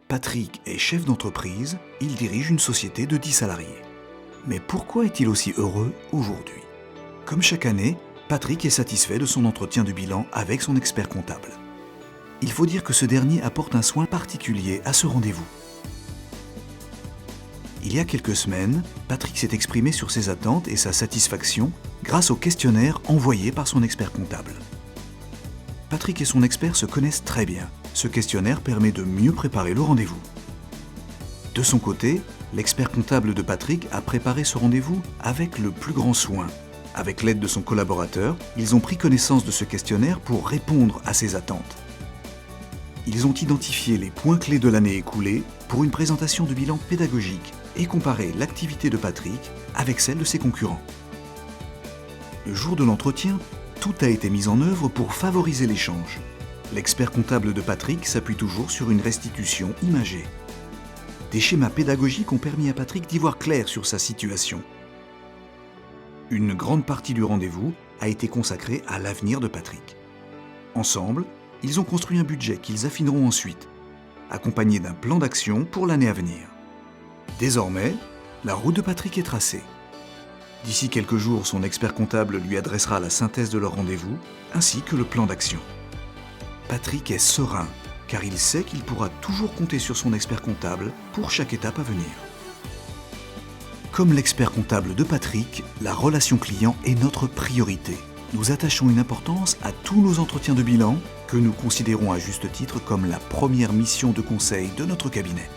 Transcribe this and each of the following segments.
Patrick est chef d'entreprise, il dirige une société de 10 salariés. Mais pourquoi est-il aussi heureux aujourd'hui? Comme chaque année, Patrick est satisfait de son entretien de bilan avec son expert comptable. Il faut dire que ce dernier apporte un soin particulier à ce rendez-vous. Il y a quelques semaines, Patrick s'est exprimé sur ses attentes et sa satisfaction grâce au questionnaire envoyé par son expert comptable. Patrick et son expert se connaissent très bien. Ce questionnaire permet de mieux préparer le rendez-vous. De son côté, l'expert comptable de Patrick a préparé ce rendez-vous avec le plus grand soin. Avec l'aide de son collaborateur, ils ont pris connaissance de ce questionnaire pour répondre à ses attentes. Ils ont identifié les points clés de l'année écoulée pour une présentation de bilan pédagogique et comparé l'activité de Patrick avec celle de ses concurrents. Le jour de l'entretien, tout a été mis en œuvre pour favoriser l'échange. L'expert comptable de Patrick s'appuie toujours sur une restitution imagée. Des schémas pédagogiques ont permis à Patrick d'y voir clair sur sa situation. Une grande partie du rendez-vous a été consacrée à l'avenir de Patrick. Ensemble, ils ont construit un budget qu'ils affineront ensuite, accompagné d'un plan d'action pour l'année à venir. Désormais, la route de Patrick est tracée. D'ici quelques jours, son expert comptable lui adressera la synthèse de leur rendez-vous, ainsi que le plan d'action. Patrick est serein, car il sait qu'il pourra toujours compter sur son expert comptable pour chaque étape à venir. Comme l'expert comptable de Patrick, la relation client est notre priorité. Nous attachons une importance à tous nos entretiens de bilan, que nous considérons à juste titre comme la première mission de conseil de notre cabinet.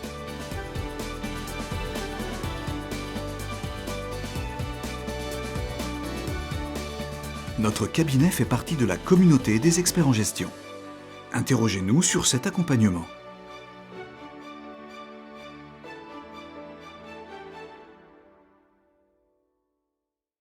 Notre cabinet fait partie de la communauté des experts en gestion. Interrogez-nous sur cet accompagnement.